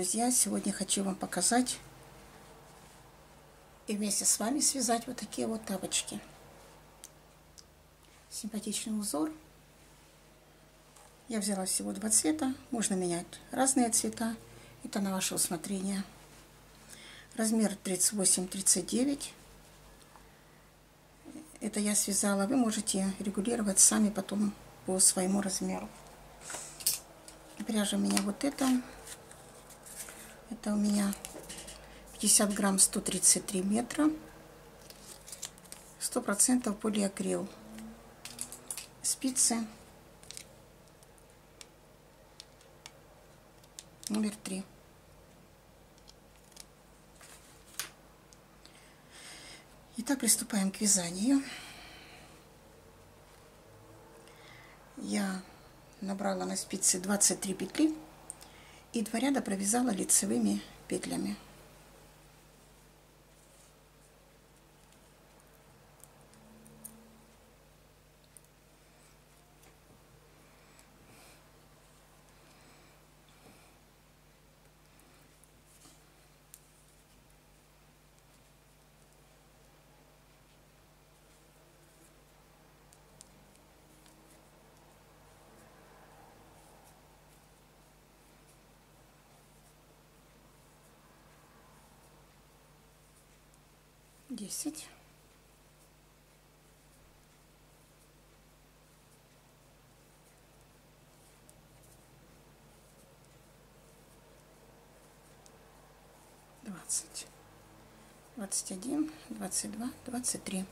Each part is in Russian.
друзья! Сегодня хочу вам показать и вместе с вами связать вот такие вот тапочки. Симпатичный узор. Я взяла всего два цвета. Можно менять разные цвета. Это на ваше усмотрение. Размер 38-39. Это я связала. Вы можете регулировать сами потом по своему размеру. Пряжа у меня вот это. Это у меня 50 грамм, 133 метра. 100% полиакрил. Спицы номер 3. Итак, приступаем к вязанию. Я набрала на спицы 23 петли и 2 ряда провязала лицевыми петлями. Десять. 20. 21, 22, 23.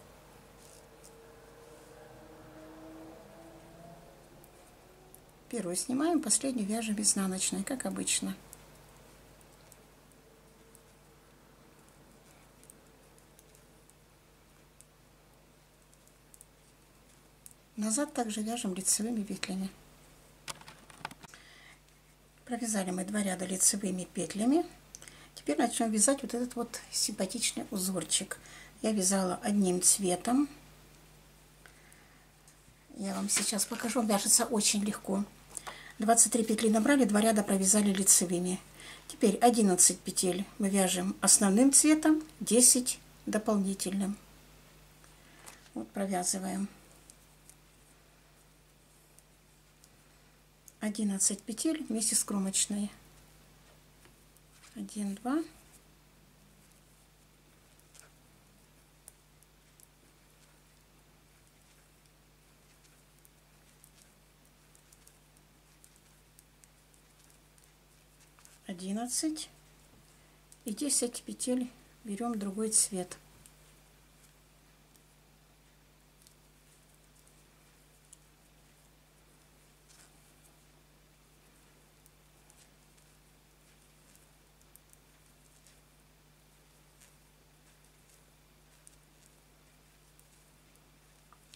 Первую снимаем, последнюю вяжем изнаночной, как обычно. Назад также вяжем лицевыми петлями. Провязали мы 2 ряда лицевыми петлями. Теперь начнем вязать вот этот вот симпатичный узорчик. Я вязала одним цветом. Я вам сейчас покажу. Вяжется очень легко. 23 петли набрали, 2 ряда провязали лицевыми. Теперь 11 петель мы вяжем основным цветом, 10 дополнительным. Вот провязываем 11 петель вместе с кромочной. 1, 2. Одиннадцать и 10 петель берем другой цвет.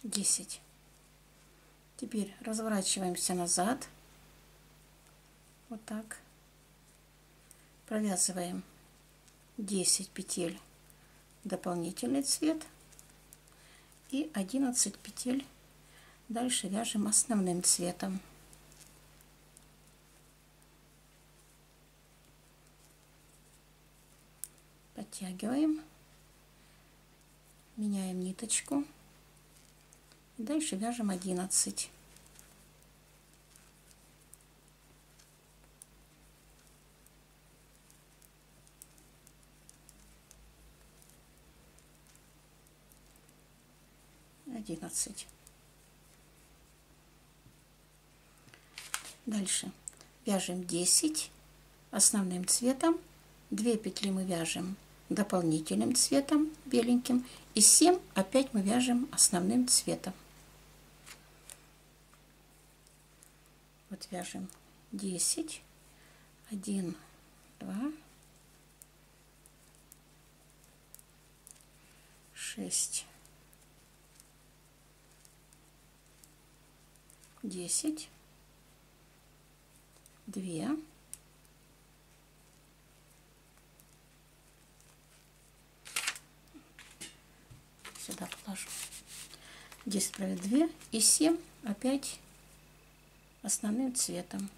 Десять. Теперь разворачиваемся назад. Вот так. Провязываем 10 петель дополнительный цвет и 11 петель дальше вяжем основным цветом. Подтягиваем, меняем ниточку. Дальше вяжем 11. Дальше вяжем 10 основным цветом, 2 петли мы вяжем дополнительным цветом беленьким и 7 опять мы вяжем основным цветом. Вот вяжем 10, 1, 2, 6, 10, 2, 2 положу, 10 провед 2 и 7 опять основным цветом.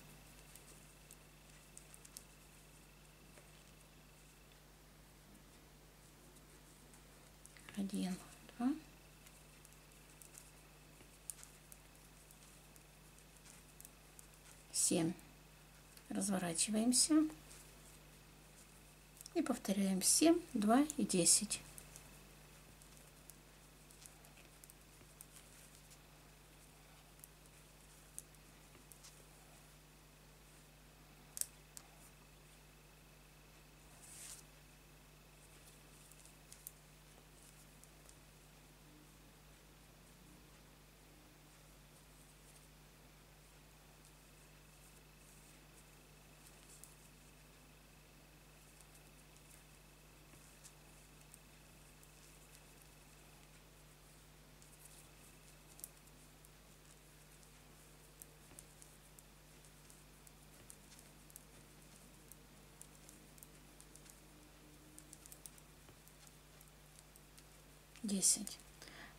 1, 2, 7. Разворачиваемся и повторяем 7, 2 и 10.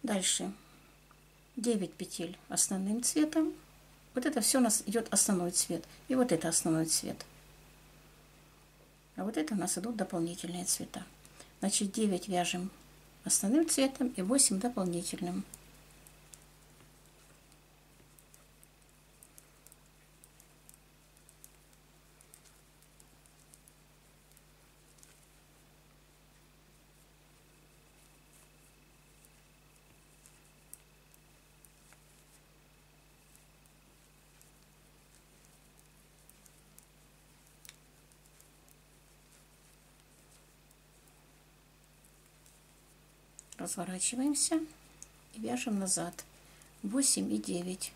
Дальше 9 петель основным цветом. Вот это все у нас идет основной цвет. И вот это основной цвет. А вот это у нас идут дополнительные цвета. Значит, 9 вяжем основным цветом и 8 дополнительным. Разворачиваемся и вяжем назад 8 и 9.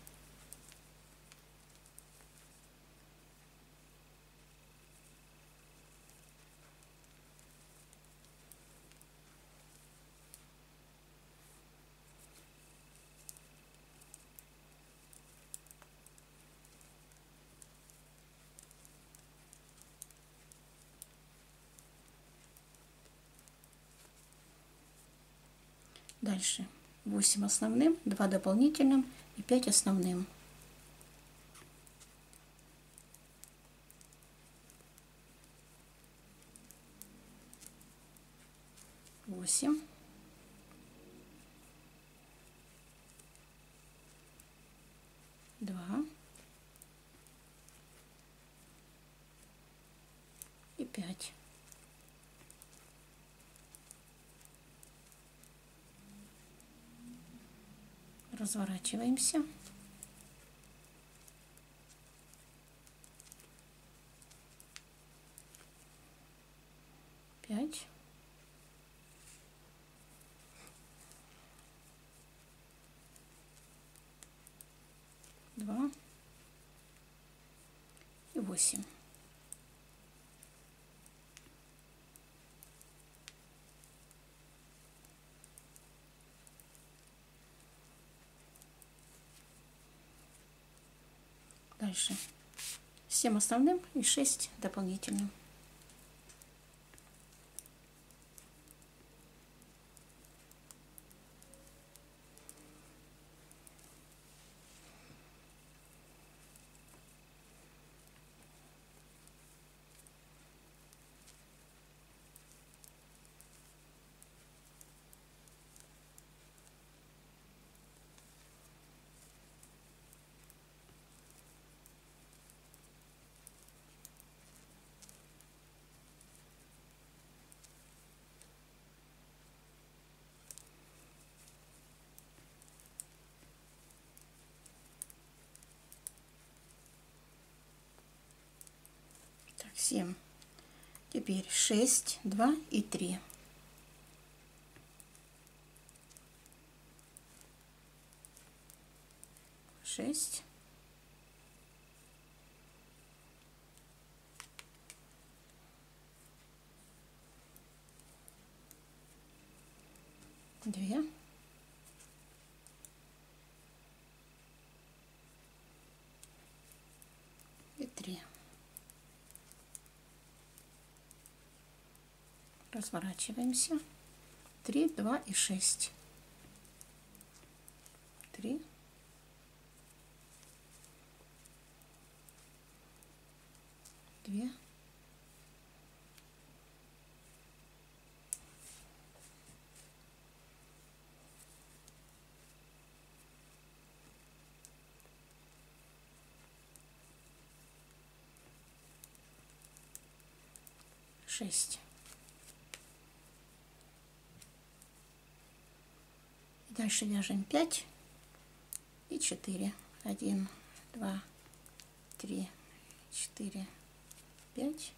Дальше 8 основным, 2 дополнительным и 5 основным. Восемь, 2 и 5. Разворачиваемся. Пять. Два. И 8. Дальше 7 основным и 6 дополнительным. Так, 7. Теперь 6, 2 и 3. Шесть. Две. И 3. Разворачиваемся. 3, 2 и 6. 3. 2. 6. Дальше вяжем 5 и 4. 1, 2, 3, 4, 5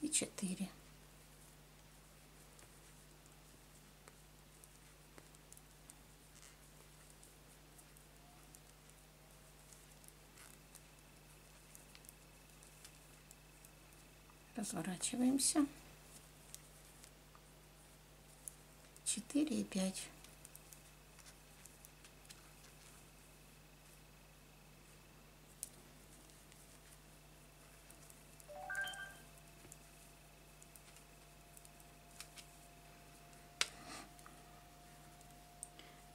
и 4. Разворачиваемся. 4 и 5.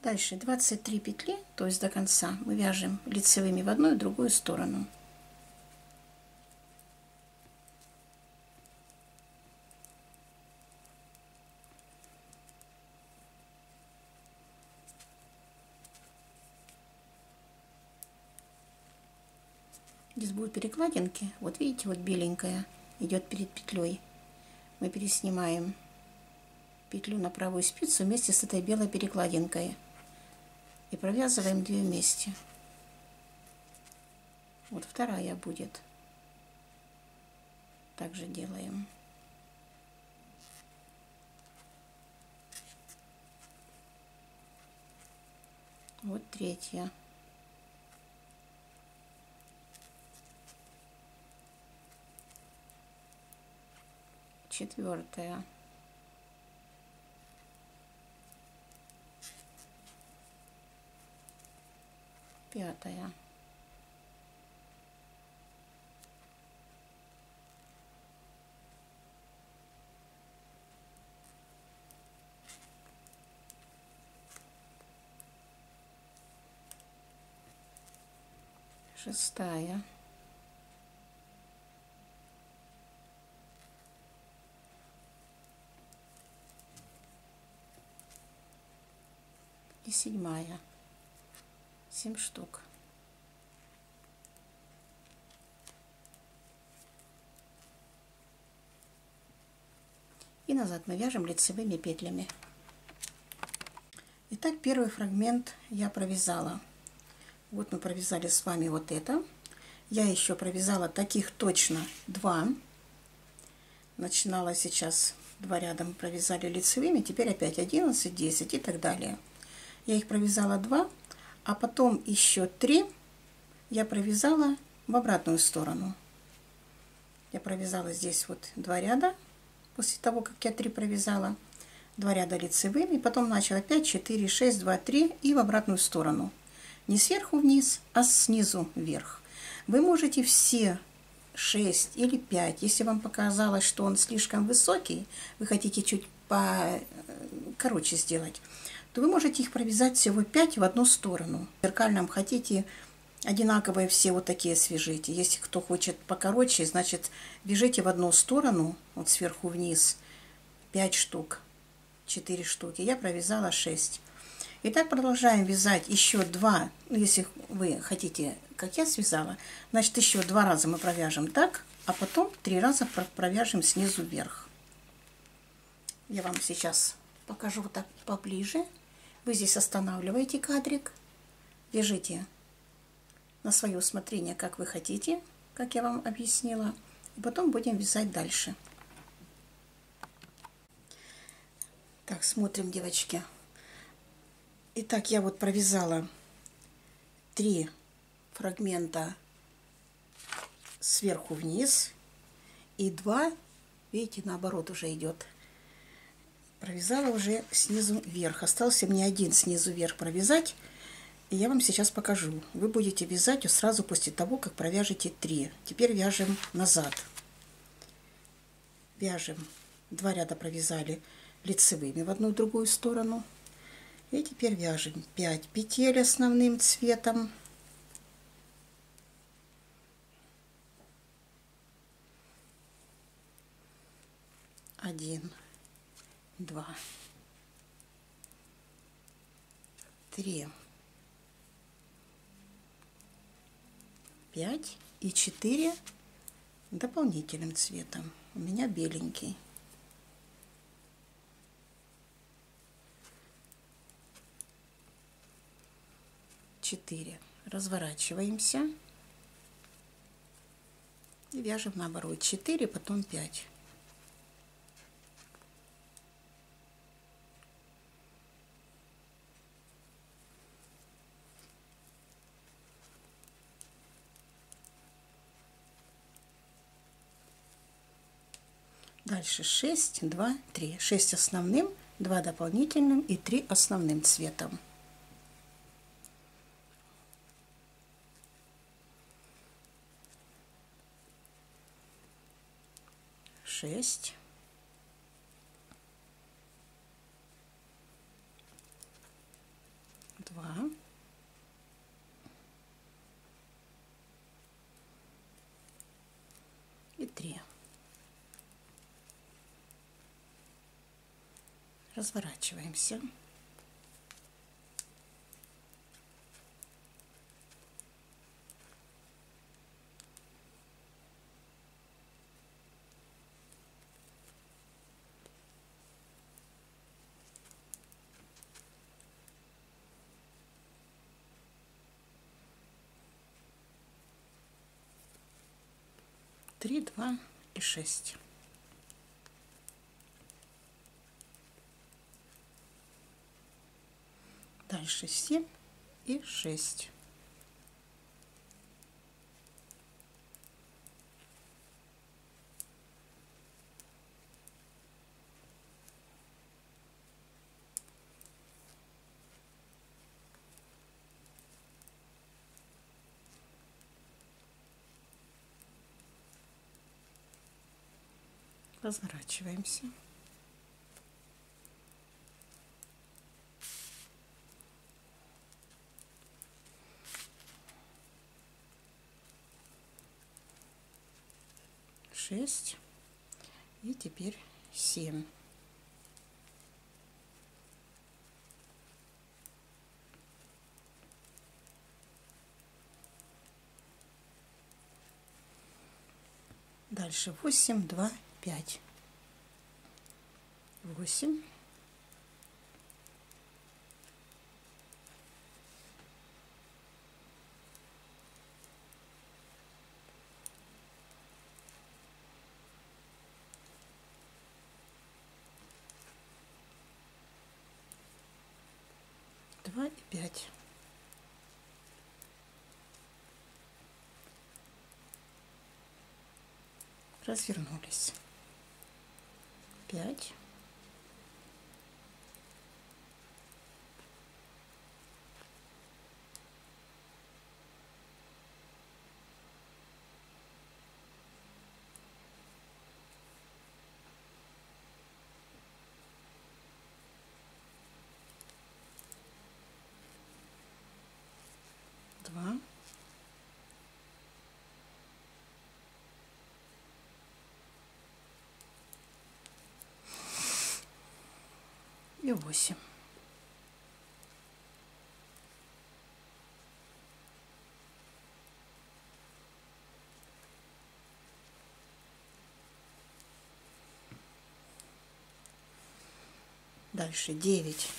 Дальше 23 петли, то есть до конца, мы вяжем лицевыми в одну и в другую сторону. Здесь будут перекладинки. Вот видите, вот беленькая идет перед петлей. Мы переснимаем петлю на правую спицу вместе с этой белой перекладинкой и провязываем 2 вместе. Вот вторая будет. Также делаем. Вот третья. Четвертая. Пятая. Шестая. И седьмая. 7 штук. И назад мы вяжем лицевыми петлями. Итак, первый фрагмент я провязала. Вот мы провязали с вами вот это. Я еще провязала таких точно 2. Начинала сейчас 2 ряда мы провязали лицевыми, теперь опять 11, 10 и так далее. Я их провязала 2, а потом еще 3 я провязала в обратную сторону. Я провязала здесь вот 2 ряда, после того, как я 3 провязала, 2 ряда лицевыми, потом начала 5, 4, 6, 2, 3 и в обратную сторону. Не сверху вниз, а снизу вверх. Вы можете все 6 или 5, если вам показалось, что он слишком высокий, вы хотите чуть покороче сделать, то вы можете их провязать всего 5 в одну сторону. В зеркальном хотите одинаковые все вот такие свяжите. Если кто хочет покороче, значит вяжите в одну сторону, вот сверху вниз, 5 штук, 4 штуки. Я провязала 6. Итак, продолжаем вязать еще 2, если вы хотите, как я связала, значит еще 2 раза мы провяжем так, а потом 3 раза провяжем снизу вверх. Я вам сейчас покажу вот так поближе. Вы здесь останавливаете кадрик, вяжите на свое усмотрение, как вы хотите, как я вам объяснила, и потом будем вязать дальше. Так, смотрим, девочки. Итак, я вот провязала 3 фрагмента сверху вниз и 2, видите, наоборот уже идет. Провязала уже снизу вверх. Остался мне 1 снизу вверх провязать. И я вам сейчас покажу. Вы будете вязать сразу после того, как провяжете 3. Теперь вяжем назад. Вяжем. 2 ряда провязали лицевыми в одну и другую сторону. И теперь вяжем 5 петель основным цветом. Один, 2, 3, 5 и 4 дополнительным цветом. У меня беленький. Четыре. Разворачиваемся и вяжем наоборот. 4, потом 5. Дальше 6, 2, 3. 6 основным, 2 дополнительным и 3 основным цветом. Шесть. Два. И 3. Разворачиваемся. Три, 2 и 6. Дальше 7 и 6. Разворачиваемся. Шесть. И теперь 7. Дальше 8, 2, 5. 8. 2 и 5. Развернулись. 5. 2. И 8. Дальше 9,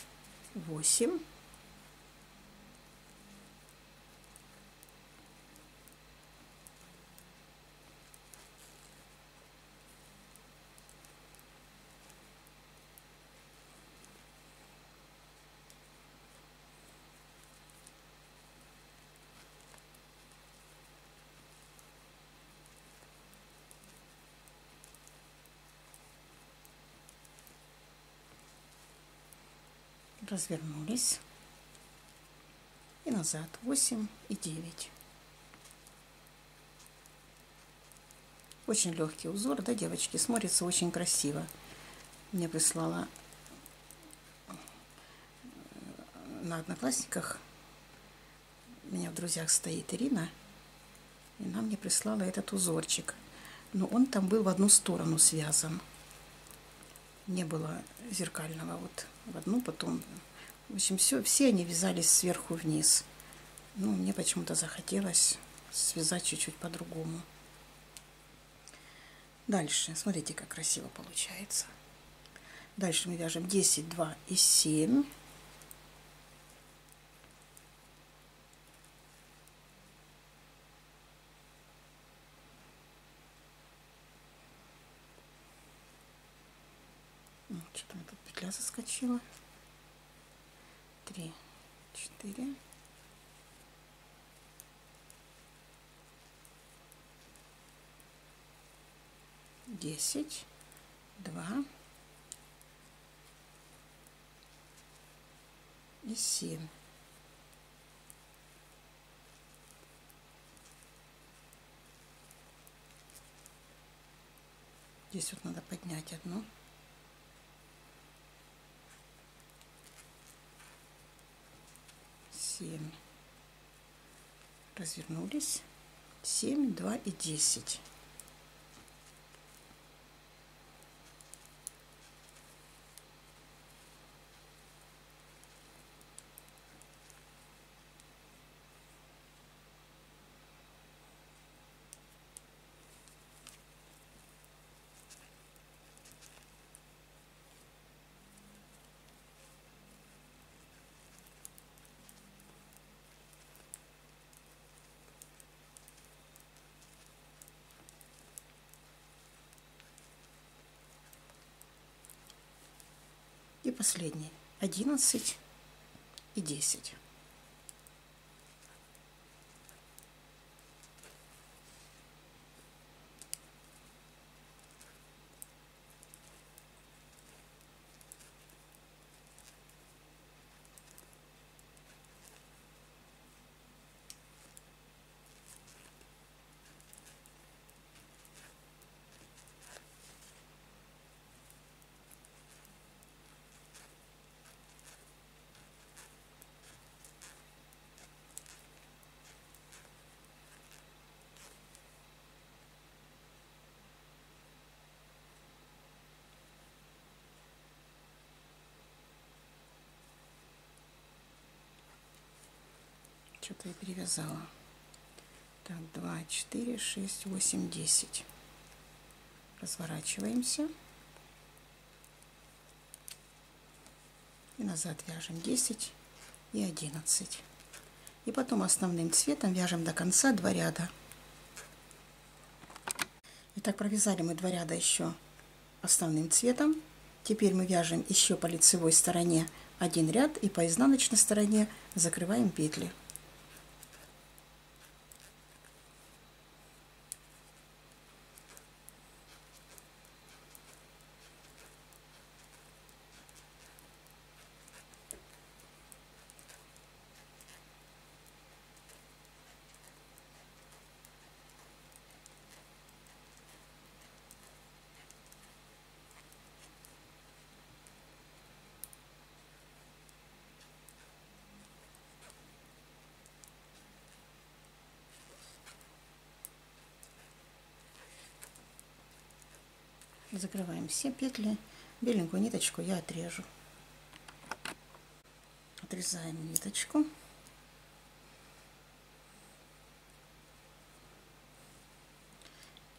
8. развернулись и назад 8 и 9. Очень легкий узор, да, девочки, смотрится очень красиво. Мне прислала на Одноклассниках, у меня в друзьях стоит Ирина, и она мне прислала этот узорчик, но он там был в одну сторону связан. Не было зеркального вот в одну, потом, в общем, все они вязались сверху вниз. Ну, мне почему-то захотелось связать чуть-чуть по-другому. Дальше, смотрите, как красиво получается. Дальше мы вяжем 10, 2 и 7. Что-то у меня тут петля соскочила. 3, 4. 10, 2 и 7. Здесь вот надо поднять одну. Семь. Развернулись. 7, 2 и 10. И последний 11 и 10. Что-то я перевязала. Так, 2, 4, 6, 8, 10. Разворачиваемся. И назад вяжем 10 и 11. И потом основным цветом вяжем до конца 2 ряда. Итак, провязали мы 2 ряда еще основным цветом. Теперь мы вяжем еще по лицевой стороне 1 ряд и по изнаночной стороне закрываем петли. Закрываем все петли. Беленькую ниточку я отрежу. Отрезаем ниточку.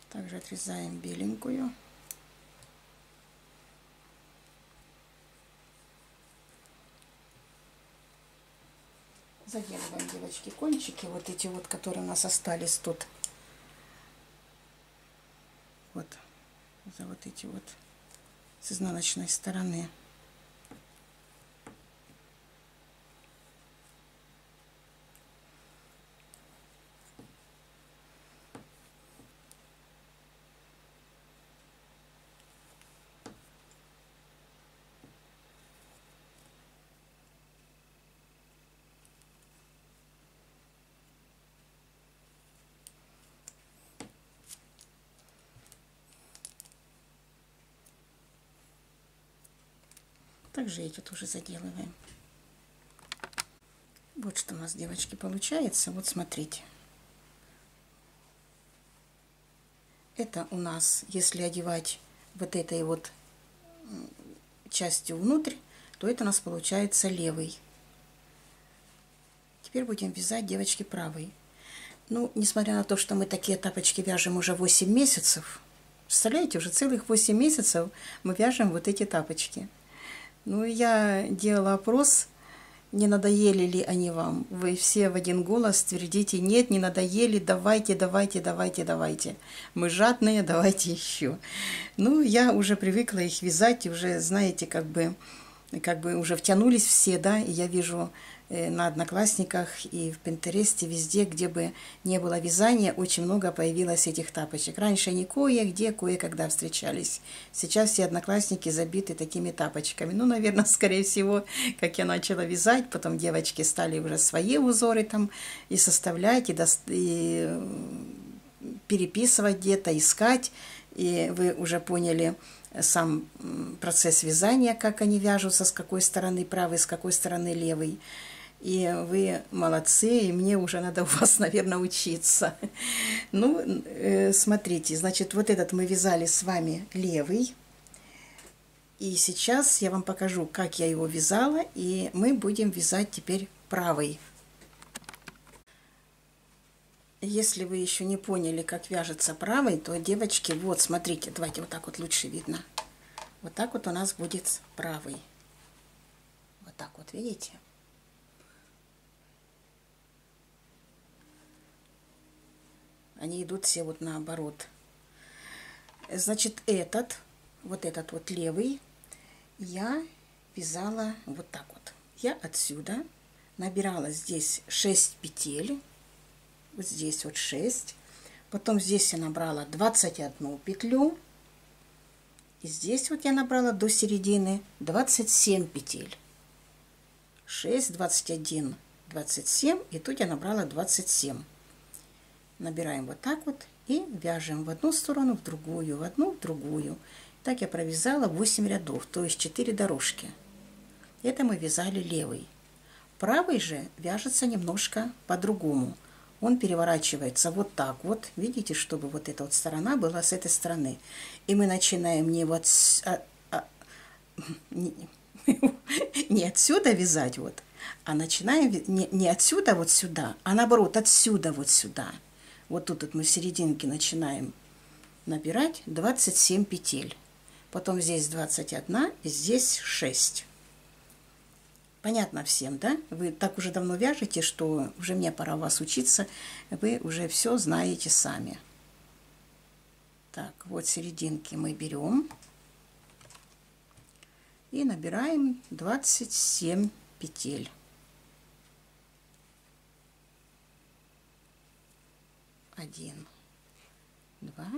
Также отрезаем беленькую. Заделываем, девочки, кончики, вот эти вот, которые у нас остались тут. Вот, за вот эти вот с изнаночной стороны. Также эти тоже заделываем. Вот что у нас, девочки, получается. Вот смотрите. Это у нас, если одевать вот этой вот частью внутрь, то это у нас получается левый. Теперь будем вязать, девочки, правый. Ну, несмотря на то, что мы такие тапочки вяжем уже 8 месяцев, Представляете, уже целых 8 месяцев мы вяжем вот эти тапочки. Ну, я делала опрос, не надоели ли они вам. Вы все в один голос твердите: нет, не надоели, давайте, давайте, давайте, давайте. Мы жадные, давайте еще. Ну, я уже привыкла их вязать, и уже, знаете, как бы уже втянулись все, да, и я вижу на Одноклассниках и в Пинтересте, везде, где бы не было вязания, очень много появилось этих тапочек. Раньше они кое-где, кое-когда встречались. Сейчас все Одноклассники забиты такими тапочками. Ну, наверное, скорее всего, как я начала вязать, потом девочки стали уже свои узоры там и составлять, и переписывать где-то, искать, и вы уже поняли сам процесс вязания, как они вяжутся, с какой стороны правый, с какой стороны левый. И вы молодцы, и мне уже надо у вас, наверное, учиться. Ну, смотрите, значит, вот этот мы вязали с вами левый. И сейчас я вам покажу, как я его вязала, и мы будем вязать теперь правый. Если вы еще не поняли, как вяжется правый, то, девочки, вот, смотрите, давайте вот так вот лучше видно. Вот так вот у нас будет правый. Вот так вот, видите? Они идут все вот наоборот. Значит, вот этот вот левый я вязала вот так вот. Я отсюда набирала здесь 6 петель. Вот здесь вот 6. Потом здесь я набрала 21 петлю. И здесь вот я набрала до середины 27 петель. 6, 21, 27. И тут я набрала 27. Набираем вот так вот и вяжем в одну сторону, в другую, в одну, в другую. Так я провязала 8 рядов, то есть 4 дорожки. Это мы вязали левый. Правый же вяжется немножко по-другому. Он переворачивается вот так вот, видите, чтобы вот эта вот сторона была с этой стороны. И мы начинаем не отсюда вязать, вот, а начинаем не отсюда вот сюда, а наоборот, отсюда вот сюда. Вот тут вот мы в серединке начинаем набирать 27 петель. Потом здесь 21, и здесь 6. Понятно всем, да? Вы так уже давно вяжете, что уже мне пора вас учиться. Вы уже все знаете сами. Так, вот серединки мы берем и набираем 27 петель. 1, 2,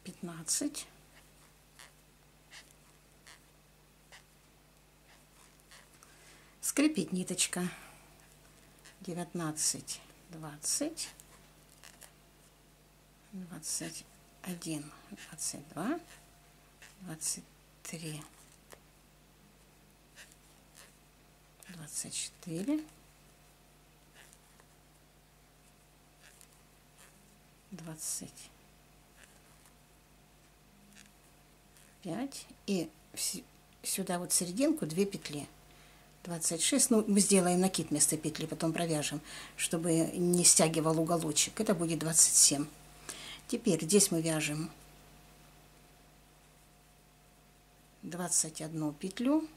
15. Скрепить ниточка. 19, 20, 21, 22, 23, 24, 25 и сюда вот в серединку 2 петли. 26, ну, мы сделаем накид вместо петли, потом провяжем, чтобы не стягивал уголочек. Это будет 27. Теперь здесь мы вяжем 21 петлю.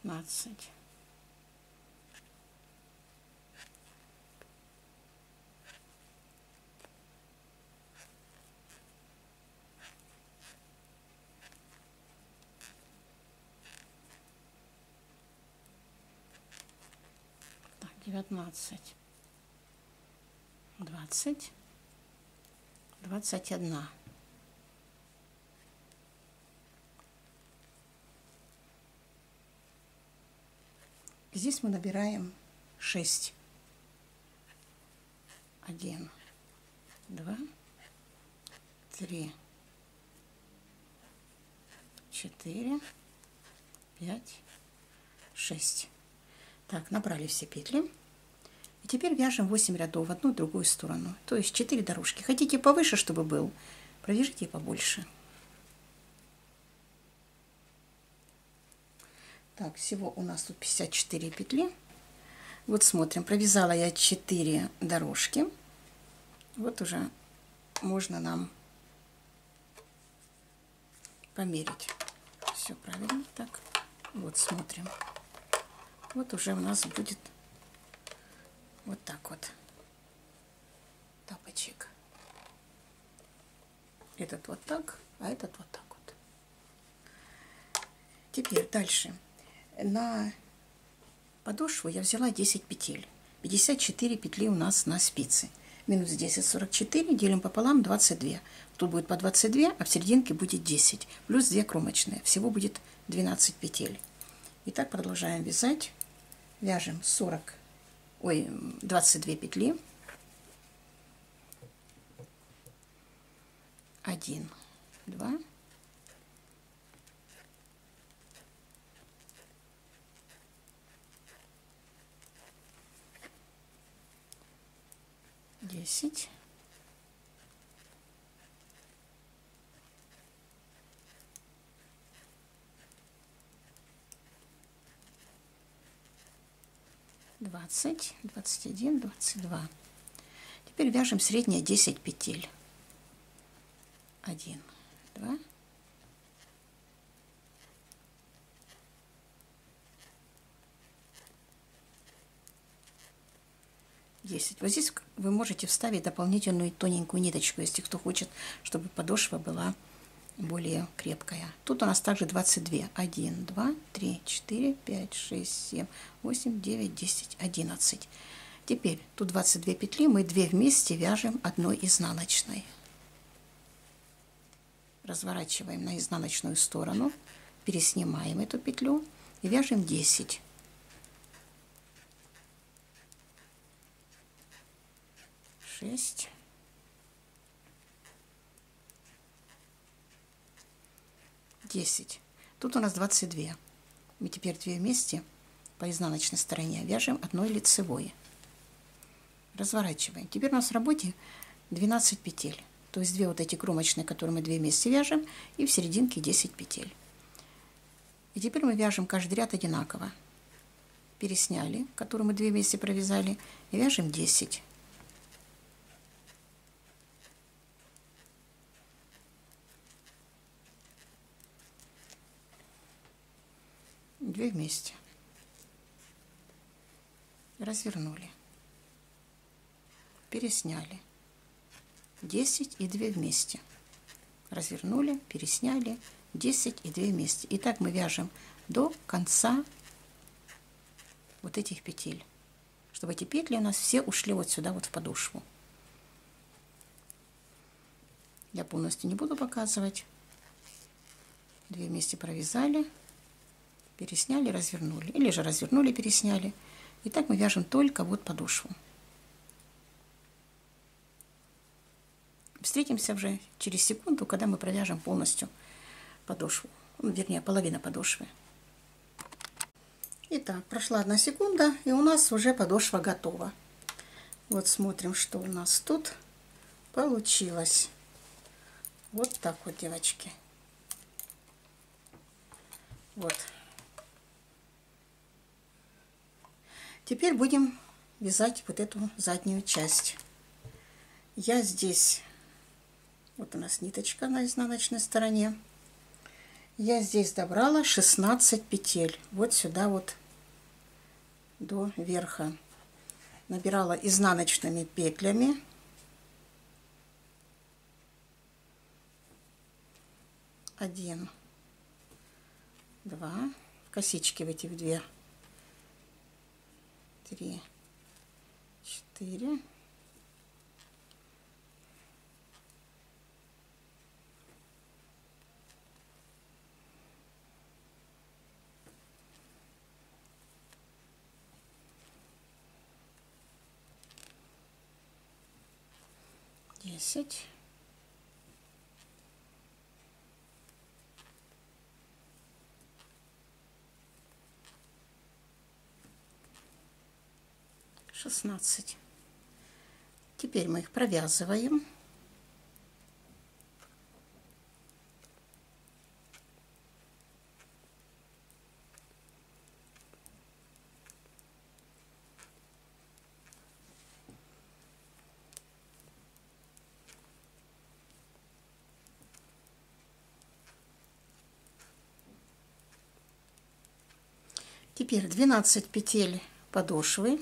15. Так, 19. 20. 21. Здесь мы набираем 6. 1, 2, 3, 4, 5, 6. Так, набрали все петли. И теперь вяжем 8 рядов в одну и другую сторону. То есть 4 дорожки. Хотите повыше, чтобы был, провяжите побольше. Так, всего у нас тут 54 петли. Вот смотрим, провязала я 4 дорожки. Вот уже можно нам померить. Все правильно. Так, вот смотрим. Вот уже у нас будет вот так вот тапочек. Этот вот так, а этот вот так вот. Теперь дальше. На подошву я взяла 10 петель. 54 петли у нас на спице. Минус 10, 44, делим пополам, 22. Тут будет по 22, а в серединке будет 10. Плюс 2 кромочные. Всего будет 12 петель. Итак, продолжаем вязать. Вяжем 22 петли. 1, 2, 10, 20, 21, 22. Теперь вяжем средние 10 петель. 1, 2, 10. Вот здесь вы можете вставить дополнительную тоненькую ниточку, если кто хочет, чтобы подошва была более крепкая. Тут у нас также 22. 1, 2, 3, 4, 5, 6, 7, 8, 9, 10, 11. Теперь тут 22 петли, мы 2 вместе вяжем одной изнаночной. Разворачиваем на изнаночную сторону, переснимаем эту петлю и вяжем 10. 6, 10. Тут у нас 22. Мы теперь 2 вместе по изнаночной стороне вяжем одной лицевой. Разворачиваем. Теперь у нас в работе 12 петель. То есть 2 вот эти кромочные, которые мы 2 вместе вяжем, и в серединке 10 петель. И теперь мы вяжем каждый ряд одинаково. Пересняли, который мы 2 вместе провязали, и вяжем 10. Две вместе. Развернули. Пересняли. 10 и 2 вместе. Развернули, пересняли, 10 и 2 вместе. И так мы вяжем до конца вот этих петель, чтобы эти петли у нас все ушли вот сюда, вот в подошву. Я полностью не буду показывать. 2 вместе провязали, пересняли, развернули. Или же развернули, пересняли. И так мы вяжем только вот подошву. Встретимся уже через секунду, когда мы провяжем полностью подошву. Вернее, половина подошвы. Итак, прошла 1 секунда, и у нас уже подошва готова. Вот смотрим, что у нас тут получилось. Вот так вот, девочки. Вот. Теперь будем вязать вот эту заднюю часть. Я здесь, вот у нас ниточка на изнаночной стороне. Я здесь добрала 16 петель. Вот сюда вот до верха. Набирала изнаночными петлями. Один, два, косички в эти две, 3, 4, 10, 16. Теперь мы их провязываем. Теперь 12 петель подошвы.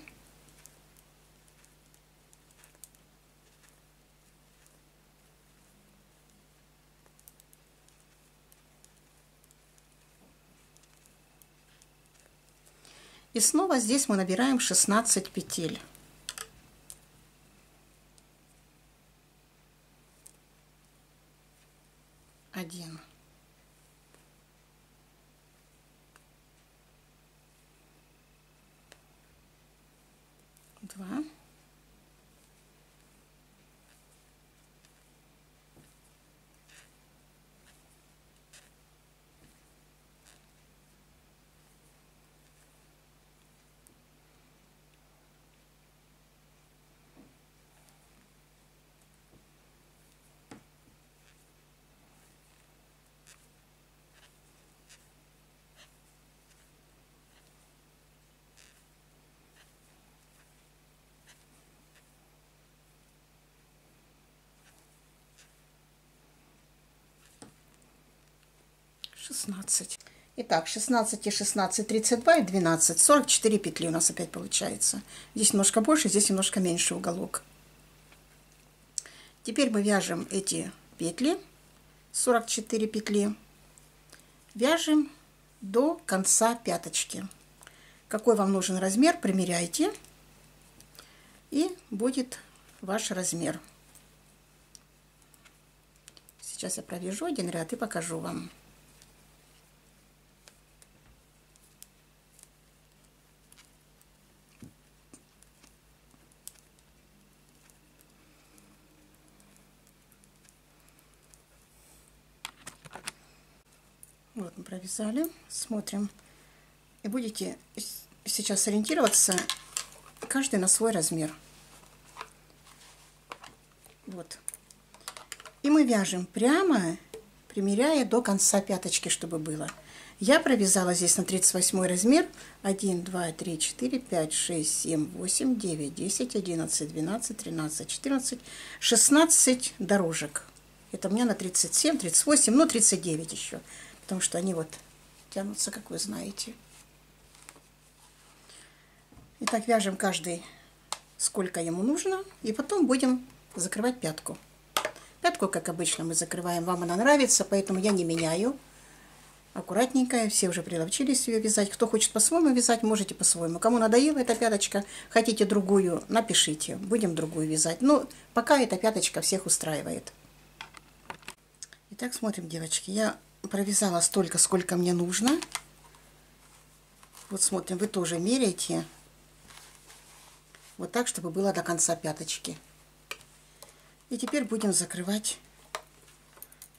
И снова здесь мы набираем 16 петель. Один, два, шестнадцать. Итак, 16 и 16, 32 и 12, 44 петли у нас опять получается. Здесь немножко больше, здесь немножко меньше уголок. Теперь мы вяжем эти петли, 44 петли, вяжем до конца пяточки. Какой вам нужен размер, примеряйте, и будет ваш размер. Сейчас я провяжу один ряд и покажу вам. Вот мы провязали, смотрим. И будете сейчас ориентироваться каждый на свой размер. Вот. И мы вяжем прямо, примеряя до конца пяточки, чтобы было. Я провязала здесь на 38 размер 1, 2, 3, 4, 5, 6, 7, 8, 9, 10, 11, 12, 13, 14, 16 дорожек. Это у меня на 37, 38, ну 39 еще. Потому что они вот тянутся, как вы знаете. Итак, вяжем каждый, сколько ему нужно. И потом будем закрывать пятку. Пятку, как обычно, мы закрываем. Вам она нравится, поэтому я не меняю. Аккуратненькая. Все уже приловчились ее вязать. Кто хочет по-своему вязать, можете по-своему. Кому надоела эта пяточка, хотите другую, напишите. Будем другую вязать. Но пока эта пяточка всех устраивает. Итак, смотрим, девочки. Я провязала столько, сколько мне нужно. Вот смотрим, вы тоже меряете. Вот так, чтобы было до конца пяточки. И теперь будем закрывать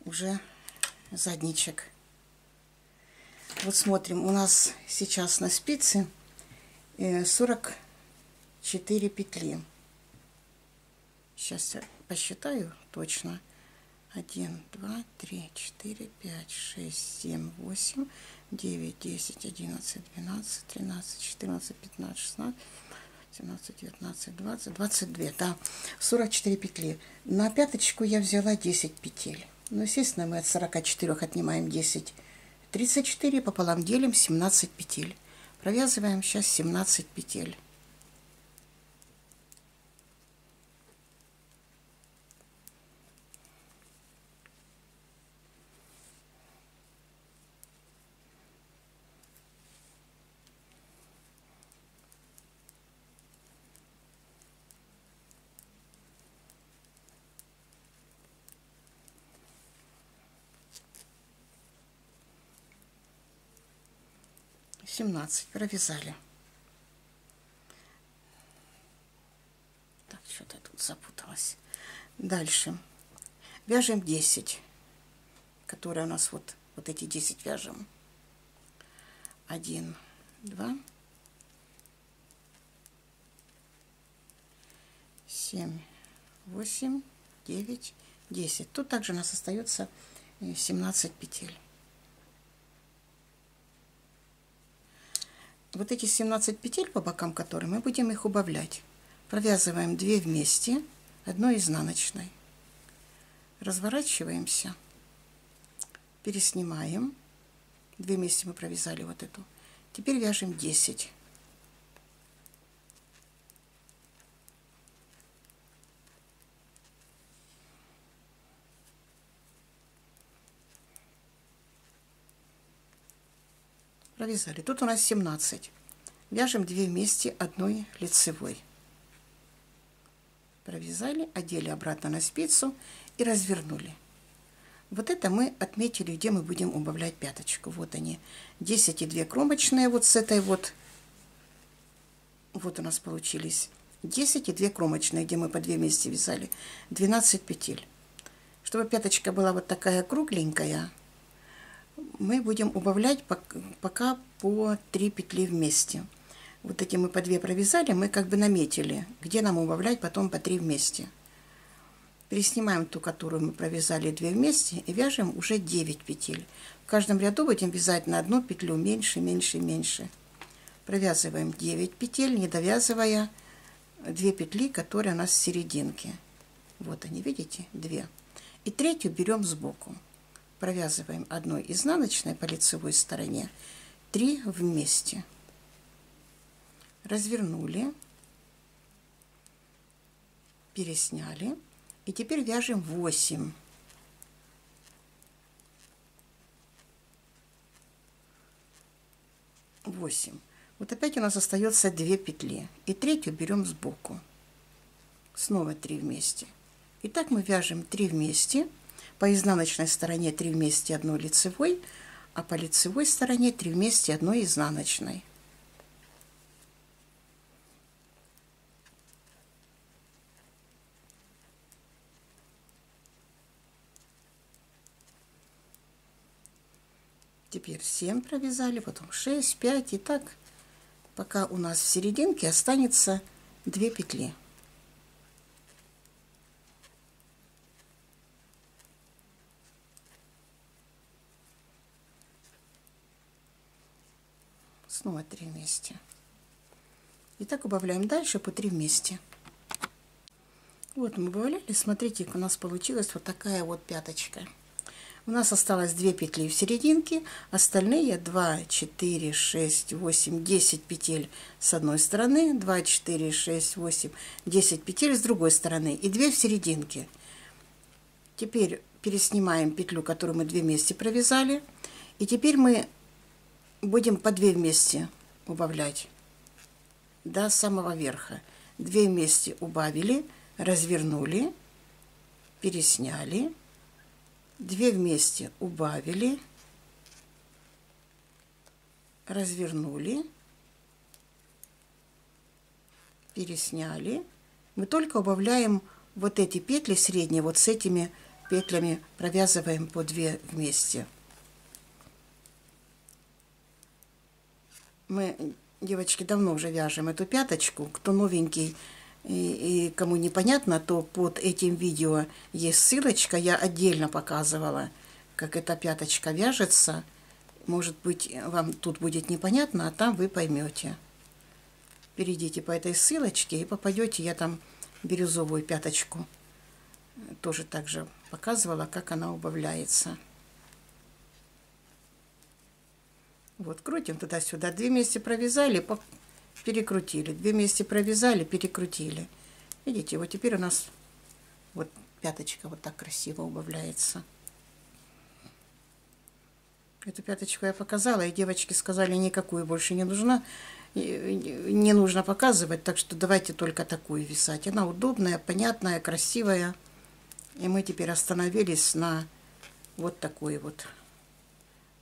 уже задничек. Вот смотрим, у нас сейчас на спице 44 петли. Сейчас я посчитаю точно. 1, 2, 3, 4, 5, 6, 7, 8, 9, 10, 11, 12, 13, 14, 15, 16, 17, 19, 20, 22. Да, 44 петли. На пяточку я взяла 10 петель. Ну, естественно, мы от 44 отнимаем 10 34 пополам делим 17 петель. Провязываем сейчас 17 петель. Провязали. Так, что-то тут запуталась. Дальше вяжем 10, которые у нас вот эти 10 вяжем. 1, 2, 7, 8, 9, 10. Тут также у нас остается 17 петель. Вот эти 17 петель по бокам, которые мы будем их убавлять. Провязываем 2 вместе, 1 изнаночной. Разворачиваемся, переснимаем. 2 вместе мы провязали вот эту. Теперь вяжем 10. Провязали. Тут у нас 17. Вяжем 2 вместе 1 лицевой. Провязали, одели обратно на спицу и развернули. Вот это мы отметили, где мы будем убавлять пяточку. Вот они, 10 и 2 кромочные, вот с этой вот у нас получились 10 и 2 кромочные, где мы по 2 вместе вязали, 12 петель. Чтобы пяточка была вот такая кругленькая, мы будем убавлять пока по 3 петли вместе. Вот эти мы по 2 провязали, мы как бы наметили, где нам убавлять потом по 3 вместе. Переснимаем ту, которую мы провязали 2 вместе, и вяжем уже 9 петель. В каждом ряду будем вязать на 1 петлю меньше, меньше, меньше. Провязываем 9 петель, не довязывая 2 петли, которые у нас в серединке. Вот они, видите, 2. И третью берем сбоку. Провязываем 1 изнаночной по лицевой стороне, 3 вместе. Развернули, пересняли. И теперь вяжем 8. 8. Вот опять у нас остается 2 петли. И третью берем сбоку. Снова 3 вместе. И так мы вяжем 3 вместе. По изнаночной стороне 3 вместе 1 лицевой, а по лицевой стороне 3 вместе 1 изнаночной. Теперь 7 провязали, потом 6, 5 и так, пока у нас в серединке останется 2 петли. Снова 3 вместе. И так убавляем дальше по 3 вместе. Вот мы убавляли, смотрите, у нас получилась вот такая вот пяточка. У нас осталось 2 петли в серединке, остальные 2, 4, 6, 8, 10 петель с одной стороны, 2, 4, 6, 8, 10 петель с другой стороны и 2 в серединке. Теперь переснимаем петлю, которую мы 2 вместе провязали, и теперь мы будем по 2 вместе убавлять до самого верха. 2 вместе убавили, развернули, пересняли, 2 вместе убавили, развернули, пересняли. Мы только убавляем вот эти петли средние, вот с этими петлями провязываем по 2 вместе. Мы, девочки, давно уже вяжем эту пяточку. Кто новенький и кому непонятно, то под этим видео есть ссылочка. Я отдельно показывала, как эта пяточка вяжется. Может быть, вам тут будет непонятно, а там вы поймете. Перейдите по этой ссылочке и попадете. Я там бирюзовую пяточку тоже также показывала, как она убавляется. Вот, крутим туда-сюда. 2 вместе провязали, перекрутили. 2 вместе провязали, перекрутили. Видите, вот теперь у нас вот пяточка вот так красиво убавляется. Эту пяточку я показала, и девочки сказали, никакую больше не нужна. Не нужно показывать, так что давайте только такую вязать. Она удобная, понятная, красивая. И мы теперь остановились на вот такой вот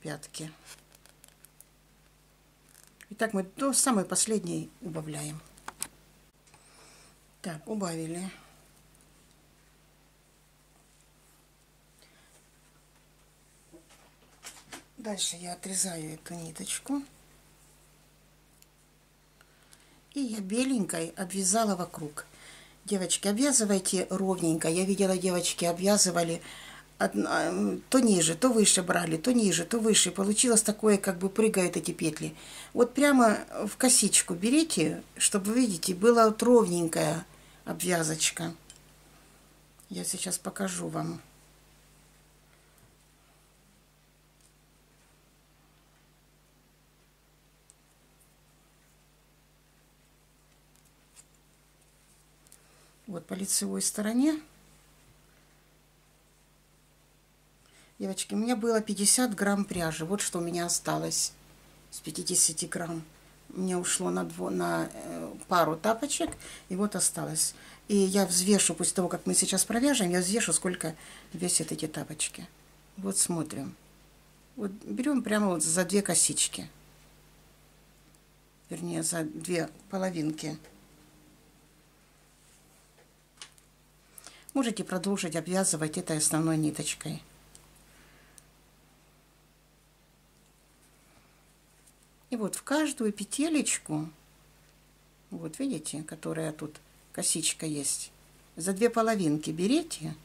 пятке. Итак, мы до самой последней убавляем. Так, убавили. Дальше я отрезаю эту ниточку. И я беленькой обвязала вокруг. Девочки, обвязывайте ровненько. Я видела, девочки обвязывали то ниже, то выше брали, то ниже, то выше. Получилось такое, как бы прыгают эти петли. Вот прямо в косичку берите, чтобы, видите, была вот ровненькая обвязочка. Я сейчас покажу вам. Вот по лицевой стороне. Девочки, у меня было 50 грамм пряжи. Вот что у меня осталось с 50 грамм. У меня ушло на пару тапочек. И вот осталось. И я взвешу, после того, как мы сейчас провяжем, я взвешу, сколько весят эти тапочки. Вот смотрим. Вот берем прямо вот за 2 косички. Вернее, за 2 половинки. Можете продолжить обвязывать этой основной ниточкой. И вот в каждую петелечку, вот видите, которая тут косичка есть, за 2 половинки берите.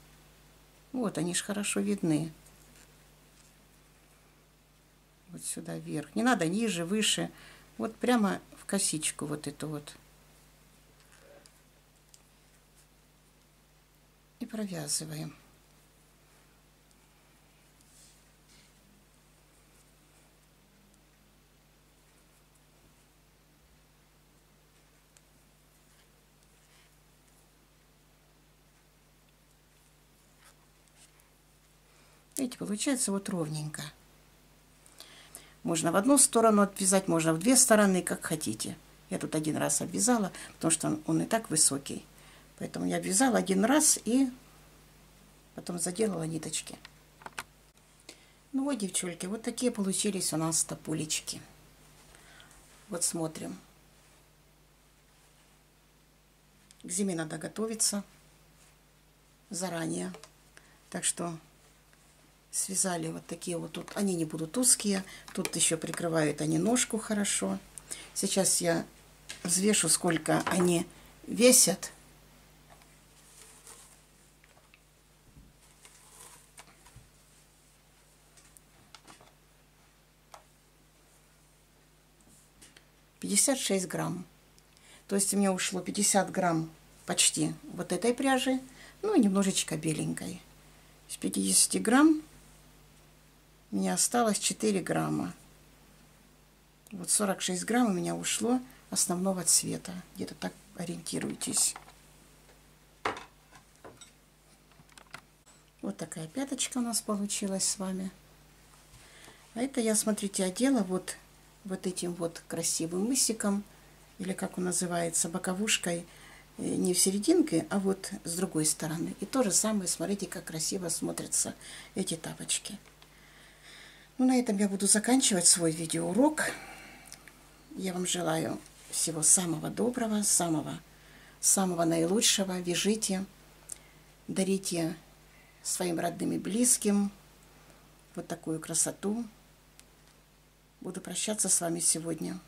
Вот они ж хорошо видны. Вот сюда вверх. Не надо ниже, выше. Вот прямо в косичку вот эту вот. И провязываем. Видите, получается вот ровненько. Можно в одну сторону обвязать, можно в 2 стороны, как хотите. Я тут 1 раз обвязала, потому что он и так высокий. Поэтому я обвязала 1 раз и потом заделала ниточки. Ну вот, девчульки, вот такие получились у нас топулечки. Вот смотрим. К зиме надо готовиться заранее. Так что связали вот такие вот тут. Они не будут узкие. Тут еще прикрывают они ножку хорошо. Сейчас я взвешу, сколько они весят. — 56 грамм. То есть у меня ушло 50 грамм почти вот этой пряжи, ну и немножечко беленькой. С 50 грамм у меня осталось 4 грамма. Вот 46 грамм у меня ушло основного цвета. Где-то так ориентируйтесь. Вот такая пяточка у нас получилась с вами. А это я, смотрите, одела вот этим вот красивым мысиком, или как он называется, боковушкой, не в серединке, а вот с другой стороны. И то же самое, смотрите, как красиво смотрятся эти тапочки. Ну, на этом я буду заканчивать свой видеоурок. Я вам желаю всего самого доброго, самого наилучшего. Вяжите, дарите своим родным и близким вот такую красоту. Буду прощаться с вами сегодня.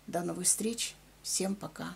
До новых встреч. Всем пока.